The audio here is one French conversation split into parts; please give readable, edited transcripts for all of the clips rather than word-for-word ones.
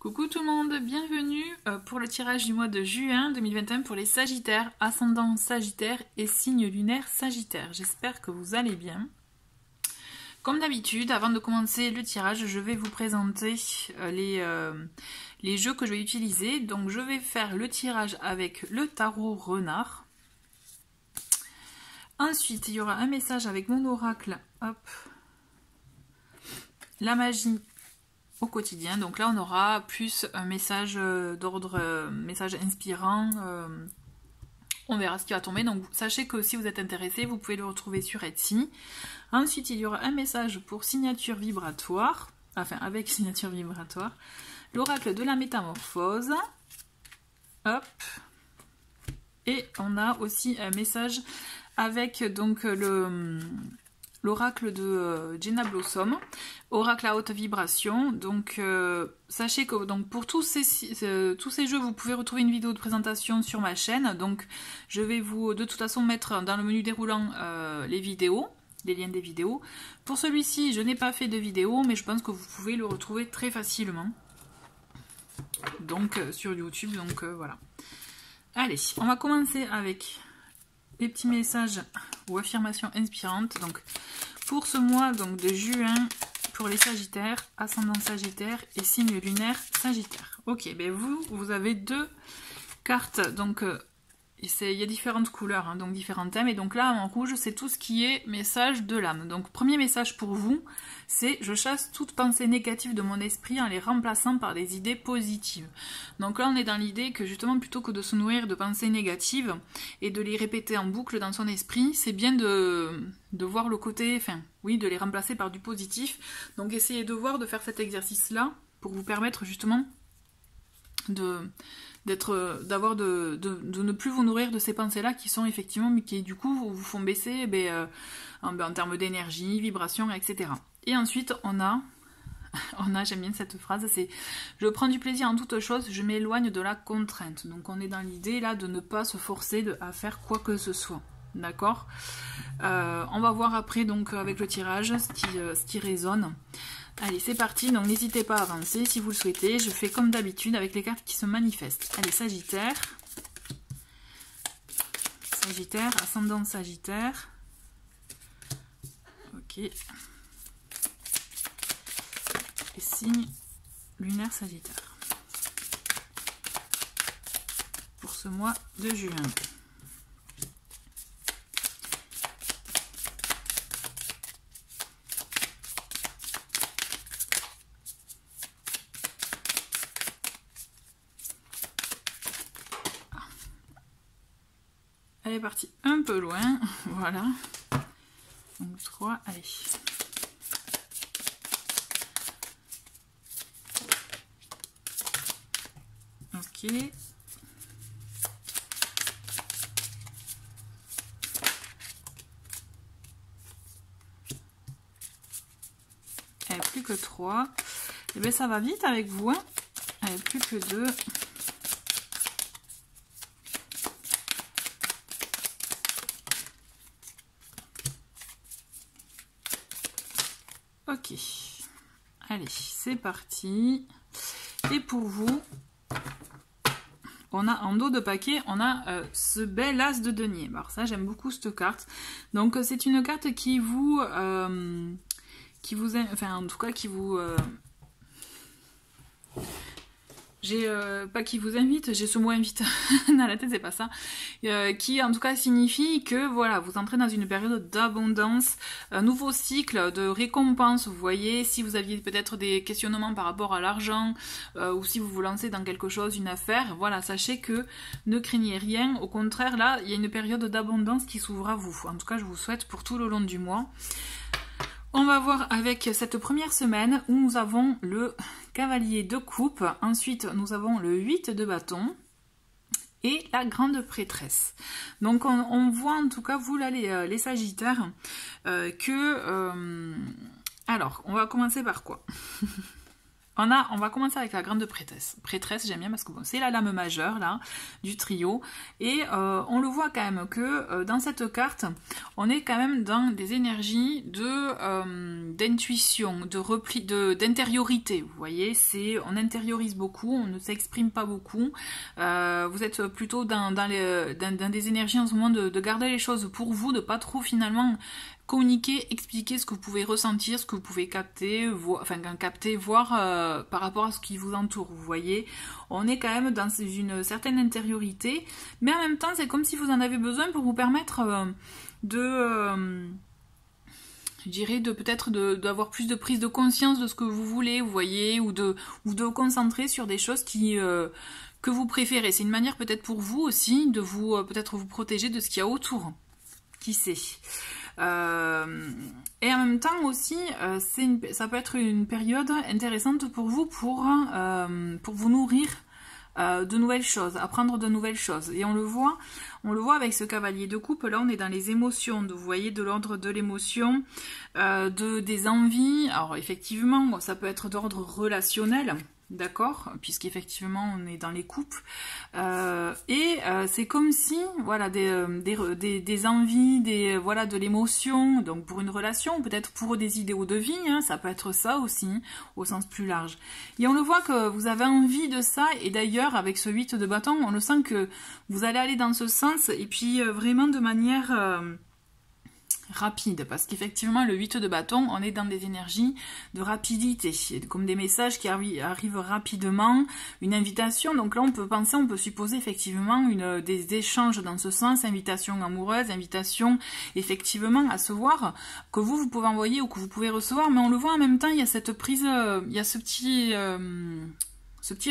Coucou tout le monde, bienvenue pour le tirage du mois de juin 2021 pour les Sagittaires, ascendant Sagittaire et signe lunaire Sagittaire. J'espère que vous allez bien. Comme d'habitude, avant de commencer le tirage, je vais vous présenter les jeux que je vais utiliser. Donc je vais faire le tirage avec le tarot renard. Ensuite, il y aura un message avec mon oracle, hop, la magie au quotidien. Donc là on aura plus un message d'ordre message inspirant, on verra ce qui va tomber. Donc sachez que si vous êtes intéressé, vous pouvez le retrouver sur Etsy. Ensuite il y aura un message pour signature vibratoire, enfin avec signature vibratoire, l'oracle de la métamorphose, hop, et on a aussi un message avec donc l'oracle de Jenna Blossom, oracle à haute vibration. Donc sachez que donc, pour tous ces jeux, vous pouvez retrouver une vidéo de présentation sur ma chaîne. Donc je vais vous de toute façon mettre dans le menu déroulant les vidéos, les liens des vidéos. Pour celui-ci, je n'ai pas fait de vidéo, mais je pense que vous pouvez le retrouver très facilement. Donc sur YouTube, donc voilà. Allez, on va commencer avec les petits messages ou affirmations inspirantes. Donc pour ce mois donc de juin pour les Sagittaires, ascendant Sagittaire et signe lunaire Sagittaire. Ok, ben vous avez deux cartes, donc il y a différentes couleurs, hein, donc différents thèmes, et donc là en rouge c'est tout ce qui est message de l'âme. Donc premier message pour vous, c'est je chasse toute pensée négative de mon esprit en les remplaçant par des idées positives. Donc là on est dans l'idée que justement plutôt que de se nourrir de pensées négatives et de les répéter en boucle dans son esprit, c'est bien de voir le côté, enfin oui, de les remplacer par du positif. Donc essayez de voir, de faire cet exercice là pour vous permettre justement de ne plus vous nourrir de ces pensées-là qui sont effectivement, mais qui du coup vous font baisser en termes d'énergie, vibration, etc. Et ensuite on a, j'aime bien cette phrase, c'est « Je prends du plaisir en toute chose, je m'éloigne de la contrainte ». Donc on est dans l'idée là de ne pas se forcer à faire quoi que ce soit. D'accord, on va voir après donc avec le tirage ce qui résonne. Allez, c'est parti, donc n'hésitez pas à avancer si vous le souhaitez. Je fais comme d'habitude avec les cartes qui se manifestent. Allez, Sagittaire. Sagittaire, ascendant Sagittaire. Ok. Et signe lunaire Sagittaire. Pour ce mois de juin. Elle est partie un peu loin, voilà. Donc 3, allez. Ok. Elle est plus que 3. Et bien ça va vite avec vous, hein. Elle est plus que 2. Ok, allez, c'est parti. Et pour vous, on a en dos de paquet, on a ce bel as de denier. Alors ça, j'aime beaucoup cette carte. Donc c'est une carte qui vous, enfin en tout cas qui vous, pas qui vous invite, j'ai ce mot invite dans la tête, c'est pas ça, qui en tout cas signifie que voilà, vous entrez dans une période d'abondance, un nouveau cycle de récompense. Vous voyez, si vous aviez peut-être des questionnements par rapport à l'argent, ou si vous vous lancez dans quelque chose, une affaire, voilà, sachez que ne craignez rien, au contraire là, il y a une période d'abondance qui s'ouvre à vous. En tout cas, je vous souhaite pour tout le long du mois. On va voir avec cette première semaine où nous avons le cavalier de coupe, ensuite nous avons le 8 de bâton et la grande prêtresse. Donc on voit en tout cas, vous là les Sagittaires, alors on va commencer par quoi? On va commencer avec la grande prêtresse. Prêtresse, j'aime bien parce que bon, c'est la dame majeure là du trio. Et on le voit quand même que dans cette carte, on est quand même dans des énergies d'intuition, de repli, d'intériorité. Vous voyez, on intériorise beaucoup, on ne s'exprime pas beaucoup. Vous êtes plutôt dans des énergies en ce moment de garder les choses pour vous, de pas trop finalement communiquer, expliquer ce que vous pouvez ressentir, ce que vous pouvez capter, voir par rapport à ce qui vous entoure. Vous voyez, on est quand même dans une certaine intériorité, mais en même temps, c'est comme si vous en avez besoin pour vous permettre je dirais peut-être d'avoir plus de prise de conscience de ce que vous voulez, vous voyez, ou de vous concentrer sur des choses que vous préférez. C'est une manière peut-être pour vous aussi de peut-être vous protéger de ce qu'il y a autour. Qui sait? Et en même temps aussi, ça peut être une période intéressante pour vous pour vous nourrir de nouvelles choses, apprendre de nouvelles choses. Et on le voit avec ce cavalier de coupe. Là, on est dans les émotions, vous voyez, de l'ordre de l'émotion, des envies. Alors effectivement, ça peut être d'ordre relationnel. D'accord, puisqu'effectivement on est dans les coupes c'est comme si voilà des envies, voilà de l'émotion, donc pour une relation, peut-être pour des idéaux de vie, hein, ça peut être ça aussi au sens plus large. Et on le voit que vous avez envie de ça, et d'ailleurs avec ce 8 de bâton, on le sent que vous allez aller dans ce sens, et puis vraiment de manière rapide, parce qu'effectivement le 8 de bâton, on est dans des énergies de rapidité, comme des messages qui arrivent rapidement, une invitation. Donc là on peut supposer effectivement des échanges dans ce sens, invitation amoureuse, invitation effectivement à se voir, que vous pouvez envoyer ou que vous pouvez recevoir, mais on le voit en même temps, il y a cette prise, il y a ce petit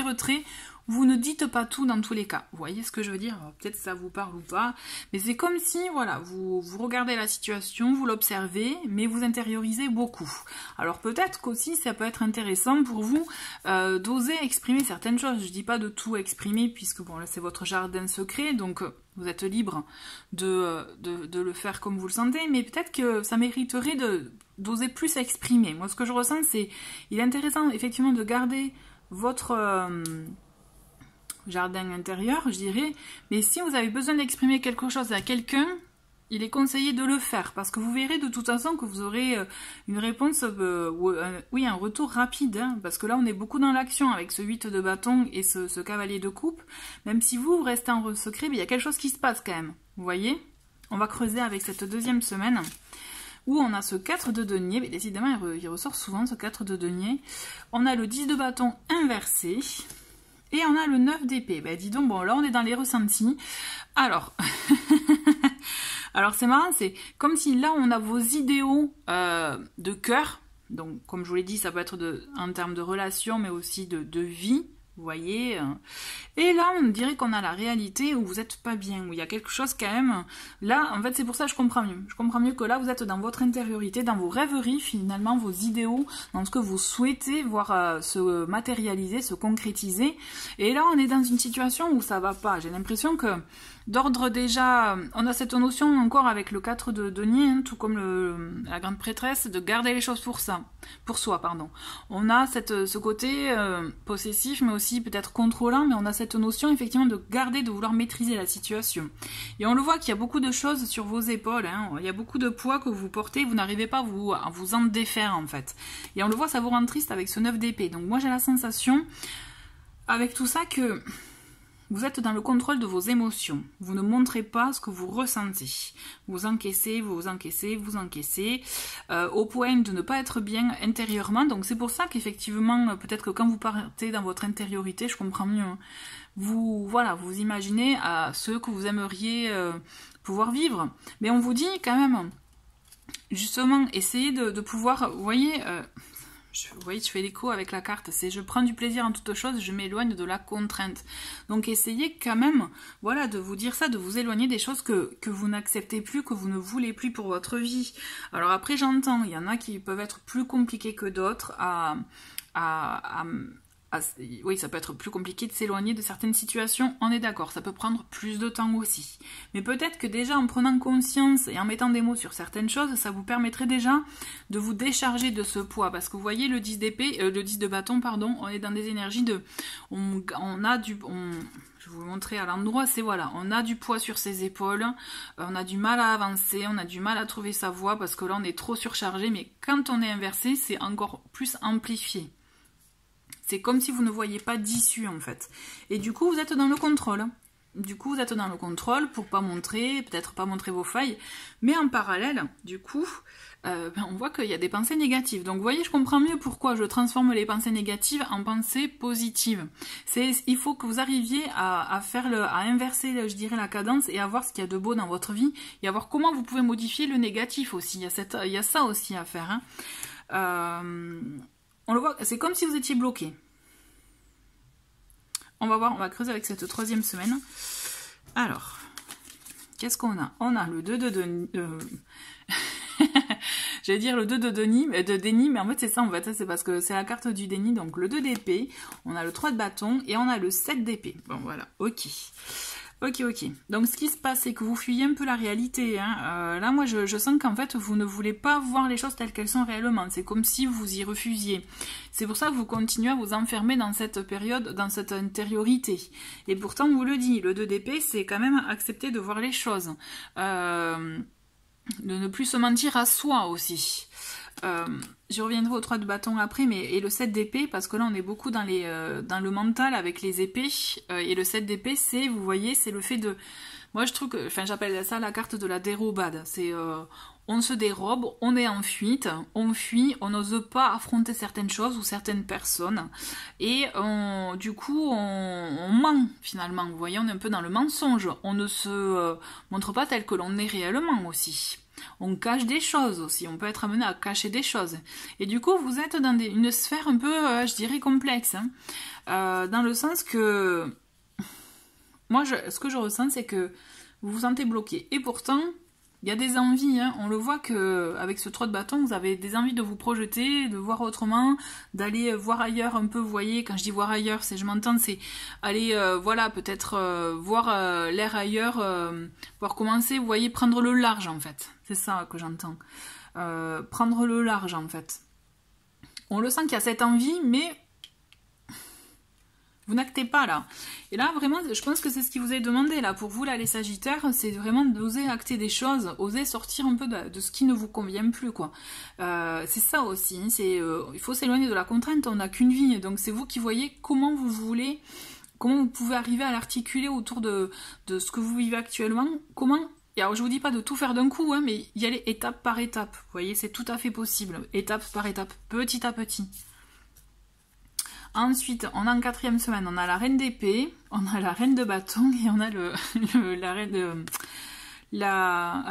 retrait. Vous ne dites pas tout dans tous les cas. Vous voyez ce que je veux dire? Peut-être ça vous parle ou pas. Mais c'est comme si, voilà, vous regardez la situation, vous l'observez, mais vous intériorisez beaucoup. Alors peut-être qu'aussi, ça peut être intéressant pour vous d'oser exprimer certaines choses. Je dis pas de tout exprimer, puisque bon, là c'est votre jardin secret, donc vous êtes libre de le faire comme vous le sentez, mais peut-être que ça mériterait d'oser plus exprimer. Moi, ce que je ressens, c'est il est intéressant effectivement de garder votre jardin intérieur, je dirais, mais si vous avez besoin d'exprimer quelque chose à quelqu'un, il est conseillé de le faire, parce que vous verrez de toute façon que vous aurez une réponse, un retour rapide, hein, parce que là on est beaucoup dans l'action avec ce 8 de bâton et ce cavalier de coupe. Même si vous restez en secret, mais il y a quelque chose qui se passe quand même, vous voyez. On va creuser avec cette deuxième semaine, où on a ce 4 de denier, mais décidément il ressort souvent ce 4 de denier. On a le 10 de bâton inversé, et on a le 9 d'épée. Ben dis donc, bon là on est dans les ressentis. Alors, alors c'est marrant, c'est comme si là on a vos idéaux de cœur. Donc comme je vous l'ai dit, ça peut être en termes de relation, mais aussi de vie. Vous voyez, et là on dirait qu'on a la réalité où vous n'êtes pas bien, où il y a quelque chose quand même. Là, en fait, c'est pour ça que je comprends mieux. Je comprends mieux que là, vous êtes dans votre intériorité, dans vos rêveries, finalement, vos idéaux, dans ce que vous souhaitez voir se matérialiser, se concrétiser. Et là, on est dans une situation où ça va pas. J'ai l'impression que d'ordre déjà, on a cette notion encore avec le 4 de denier, hein, tout comme la grande prêtresse, de garder les choses pour soi, pardon. On a ce côté possessif, mais aussi peut-être contrôlant, mais on a cette notion effectivement de garder, de vouloir maîtriser la situation. Et on le voit qu'il y a beaucoup de choses sur vos épaules, hein. Il y a beaucoup de poids que vous portez, vous n'arrivez pas à vous en défaire en fait. Et on le voit, ça vous rend triste avec ce 9 d'épée. Donc moi j'ai la sensation, avec tout ça, que vous êtes dans le contrôle de vos émotions. Vous ne montrez pas ce que vous ressentez. Vous encaissez, au point de ne pas être bien intérieurement. Donc c'est pour ça qu'effectivement, peut-être que quand vous partez dans votre intériorité, je comprends mieux, hein, vous imaginez à ceux que vous aimeriez pouvoir vivre. Mais on vous dit quand même, justement, essayez de pouvoir, vous voyez... Vous voyez, je fais l'écho avec la carte, c'est je prends du plaisir en toute chose, je m'éloigne de la contrainte. Donc essayez quand même, voilà, de vous dire ça, de vous éloigner des choses que vous n'acceptez plus, que vous ne voulez plus pour votre vie. Alors après j'entends, il y en a qui peuvent être plus compliqués que d'autres à oui, ça peut être plus compliqué de s'éloigner de certaines situations, on est d'accord, ça peut prendre plus de temps aussi. Mais peut-être que déjà en prenant conscience et en mettant des mots sur certaines choses, ça vous permettrait déjà de vous décharger de ce poids. Parce que vous voyez, le 10 d'épée, le 10 de bâton, pardon, on est dans des énergies de... je vais vous montrer à l'endroit, c'est voilà, on a du poids sur ses épaules, on a du mal à avancer, on a du mal à trouver sa voie parce que là on est trop surchargé, mais quand on est inversé, c'est encore plus amplifié. C'est comme si vous ne voyez pas d'issue en fait. Et du coup, vous êtes dans le contrôle. Du coup, vous êtes dans le contrôle pour pas montrer, peut-être pas montrer vos failles. Mais en parallèle, du coup, on voit qu'il y a des pensées négatives. Donc vous voyez, je comprends mieux pourquoi je transforme les pensées négatives en pensées positives. Il faut que vous arriviez à inverser, je dirais, la cadence et à voir ce qu'il y a de beau dans votre vie et à voir comment vous pouvez modifier le négatif aussi. Il y a ça aussi à faire. Hein. On le voit, c'est comme si vous étiez bloqué. On va voir, on va creuser avec cette troisième semaine. Alors, qu'est-ce qu'on a? On a le 2 de... J'allais dire le 2 de déni, mais en fait c'est ça en fait, c'est parce que c'est la carte du déni, donc le 2 d'épée, on a le 3 de bâton et on a le 7 d'épée. Bon voilà, ok. Ok. Donc ce qui se passe, c'est que vous fuyez un peu la réalité. Hein. Là, moi, je sens qu'en fait, vous ne voulez pas voir les choses telles qu'elles sont réellement. C'est comme si vous y refusiez. C'est pour ça que vous continuez à vous enfermer dans cette période, dans cette intériorité. Et pourtant, on vous le dit, le 2 d'épée, c'est quand même accepter de voir les choses. De ne plus se mentir à soi aussi. Je reviendrai au 3 de bâton après, et le 7 d'épée, parce que là on est beaucoup dans le mental avec les épées, et le 7 d'épée c'est, vous voyez, c'est le fait de... Moi je trouve que, enfin j'appelle ça la carte de la dérobade, c'est on se dérobe, on est en fuite, on fuit, on n'ose pas affronter certaines choses ou certaines personnes, et du coup on ment finalement, vous voyez, on est un peu dans le mensonge, on ne se montre pas tel que l'on est réellement aussi. On cache des choses aussi, on peut être amené à cacher des choses. Et du coup, vous êtes dans une sphère un peu, je dirais, complexe. Hein. Dans le sens que... Moi, ce que je ressens, c'est que vous vous sentez bloqué. Et pourtant, il y a des envies. Hein. On le voit qu'avec ce 3 de bâton, vous avez des envies de vous projeter, de voir autrement, d'aller voir ailleurs un peu. Vous voyez, quand je dis voir ailleurs, je m'entends, c'est aller, voilà, peut-être voir l'air ailleurs, voir commencer, vous voyez, prendre le large en fait. C'est ça que j'entends. Prendre le large en fait. On le sent qu'il y a cette envie, mais vous n'actez pas là. Et là, vraiment, je pense que c'est ce qui vous est demandé là. Pour vous, là, les Sagittaires, c'est vraiment d'oser acter des choses, oser sortir un peu de ce qui ne vous convient plus, quoi. C'est ça aussi. Il faut s'éloigner de la contrainte. On n'a qu'une vie. Donc, c'est vous qui voyez comment vous voulez, comment vous pouvez arriver à l'articuler autour de ce que vous vivez actuellement. Comment... Et alors, je vous dis pas de tout faire d'un coup, hein, mais y aller étape par étape. Vous voyez, c'est tout à fait possible. Étape par étape, petit à petit. Ensuite, on a en 4e semaine, on a la reine d'épée, on a la reine de bâton et on a la reine de... la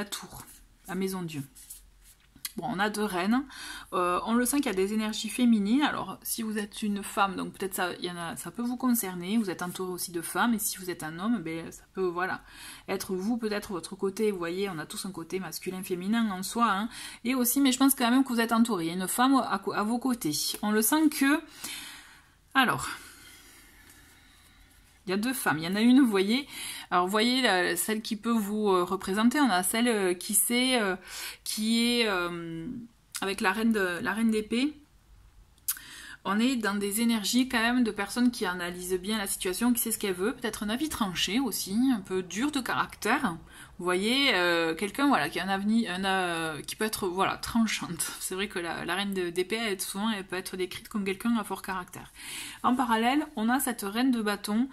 tour, la maison Dieu. Bon, on a 2 reines. On le sent qu'il y a des énergies féminines. Alors, si vous êtes une femme, donc peut-être ça peut vous concerner. Vous êtes entouré aussi de femmes. Et si vous êtes un homme, ben, ça peut, voilà, être vous, peut-être votre côté. Vous voyez, on a tous un côté masculin, féminin en soi. Hein. Et aussi, mais je pense quand même que vous êtes entouré. Il y a une femme à vos côtés. On le sent que... Alors... Il y a 2 femmes. Il y en a une, vous voyez. Alors, vous voyez celle qui peut vous représenter. On a celle qui est avec la reine d'épée. On est dans des énergies quand même de personnes qui analysent bien la situation, qui sait ce qu'elle veut. Peut-être un avis tranché aussi, un peu dur de caractère. Vous voyez, quelqu'un voilà, qui a un avenir, qui peut être voilà, tranchante. C'est vrai que la reine d'épée, souvent, elle peut être décrite comme quelqu'un à fort caractère. En parallèle, on a cette reine de bâton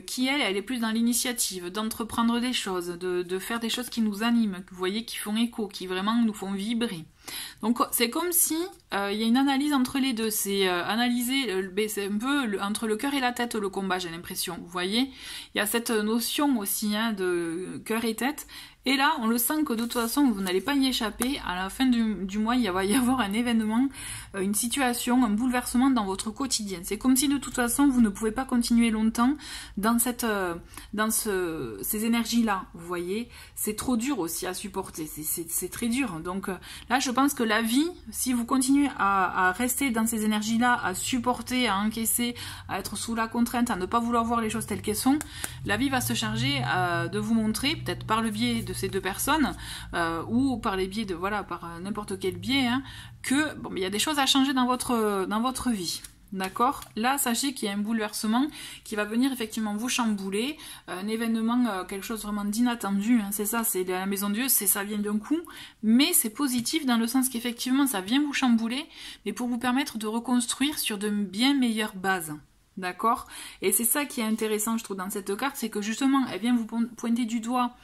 qui, elle est plus dans l'initiative, d'entreprendre des choses, de faire des choses qui nous animent, vous voyez, qui font écho, qui vraiment nous font vibrer. Donc c'est comme si il y a une analyse entre les deux, c'est analyser, c'est un peu entre le cœur et la tête le combat, j'ai l'impression, vous voyez, il y a cette notion aussi hein, de cœur et tête, Et là, on le sent que de toute façon, vous n'allez pas y échapper. À la fin du mois, il va y avoir un événement, une situation, un bouleversement dans votre quotidien. C'est comme si de toute façon, vous ne pouvez pas continuer longtemps dans ces énergies-là. Vous voyez, c'est trop dur aussi à supporter. C'est très dur. Donc là, je pense que la vie, si vous continuez à rester dans ces énergies-là, à supporter, à encaisser, à être sous la contrainte, à ne pas vouloir voir les choses telles qu'elles sont, la vie va se charger de vous montrer, peut-être par le biais de ces deux personnes, ou par les biais de, voilà, par n'importe quel biais, hein, que bon, il y a des choses à changer dans votre vie. D'accord? Là, sachez qu'il y a un bouleversement qui va venir effectivement vous chambouler, un événement, quelque chose vraiment d'inattendu, hein, c'est ça, c'est la maison de Dieu, ça vient d'un coup, mais c'est positif dans le sens qu'effectivement ça vient vous chambouler, mais pour vous permettre de reconstruire sur de bien meilleures bases. D'accord? Et c'est ça qui est intéressant, je trouve, dans cette carte, c'est que justement, elle vient vous pointer du doigt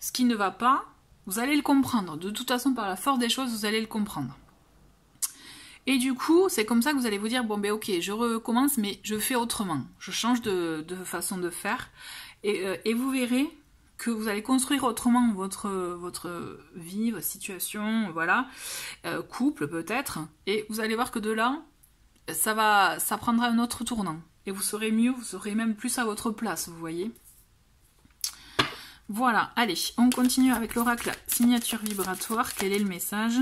ce qui ne va pas, vous allez le comprendre. De toute façon, par la force des choses, vous allez le comprendre. Et du coup, c'est comme ça que vous allez vous dire, bon ben ok, je recommence, mais je fais autrement. Je change de façon de faire. Et vous verrez que vous allez construire autrement votre vie, votre situation, voilà, couple peut-être. Et vous allez voir que de là, ça prendra un autre tournant. Et vous serez mieux, vous serez même plus à votre place, vous voyez. Voilà, allez, on continue avec l'oracle signature vibratoire. Quel est le message?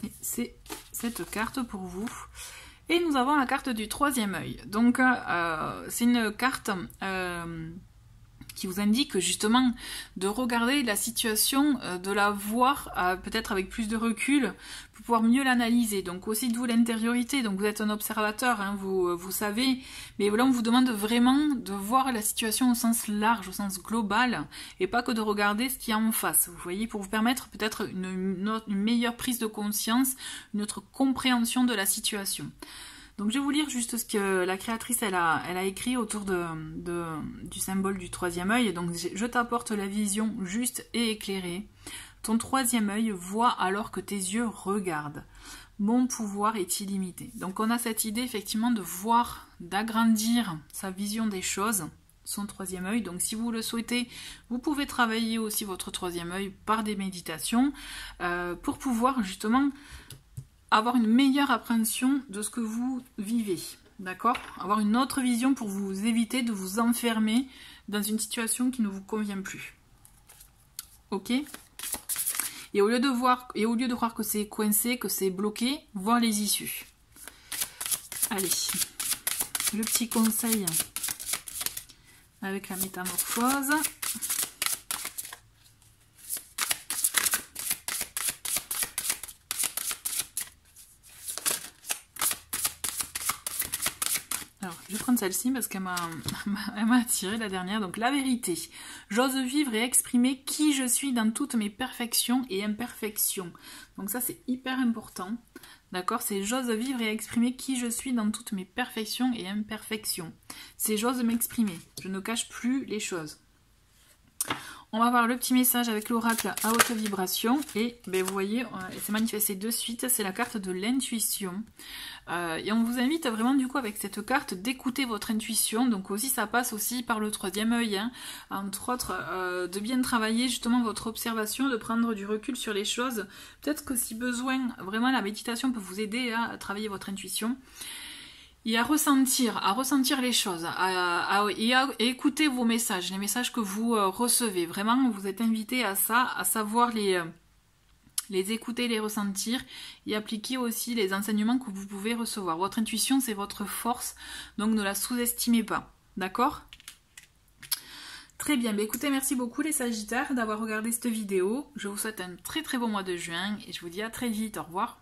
Et c'est cette carte pour vous. Et nous avons la carte du troisième œil. Donc, c'est une carte qui vous indique justement de regarder la situation, de la voir peut-être avec plus de recul pour pouvoir mieux l'analyser. Donc aussi de vous l'intériorité, donc vous êtes un observateur, hein, vous savez, mais là on vous demande vraiment de voir la situation au sens large, au sens global, et pas que de regarder ce qu'il y a en face, vous voyez, pour vous permettre peut-être une meilleure prise de conscience, une autre compréhension de la situation. Donc je vais vous lire juste ce que la créatrice elle a écrit autour du symbole du troisième œil. Donc je t'apporte la vision juste et éclairée. Ton troisième œil voit alors que tes yeux regardent. Mon pouvoir est illimité. Donc on a cette idée effectivement de voir, d'agrandir sa vision des choses, son troisième œil. Donc si vous le souhaitez, vous pouvez travailler aussi votre troisième œil par des méditations pour pouvoir justement avoir une meilleure appréhension de ce que vous vivez, d'accord? Avoir une autre vision pour vous éviter de vous enfermer dans une situation qui ne vous convient plus. Ok? Et au lieu de croire que c'est coincé, que c'est bloqué, voir les issues. Allez, le petit conseil avec la métamorphose. Alors, je vais prendre celle-ci parce qu'elle m'a attiré la dernière. Donc, la vérité. J'ose vivre et exprimer qui je suis dans toutes mes perfections et imperfections. Donc ça, c'est hyper important. D'accord? C'est j'ose vivre et exprimer qui je suis dans toutes mes perfections et imperfections. C'est j'ose m'exprimer. Je ne cache plus les choses. On va voir le petit message avec l'oracle à haute vibration. Et ben, vous voyez, elle s'est manifestée de suite. C'est la carte de l'intuition. Et on vous invite vraiment du coup avec cette carte d'écouter votre intuition. Donc aussi ça passe aussi par le troisième œil. Hein. Entre autres, de bien travailler justement votre observation, de prendre du recul sur les choses. Peut-être que si besoin, vraiment la méditation peut vous aider à travailler votre intuition. Et à ressentir les choses, et à écouter vos messages, les messages que vous recevez. Vraiment, vous êtes invité à ça, à savoir les écouter, les ressentir et appliquer aussi les enseignements que vous pouvez recevoir. Votre intuition, c'est votre force, donc ne la sous-estimez pas. D'accord ? Très bien, bah écoutez, merci beaucoup les Sagittaires d'avoir regardé cette vidéo. Je vous souhaite un très très bon mois de juin et je vous dis à très vite. Au revoir.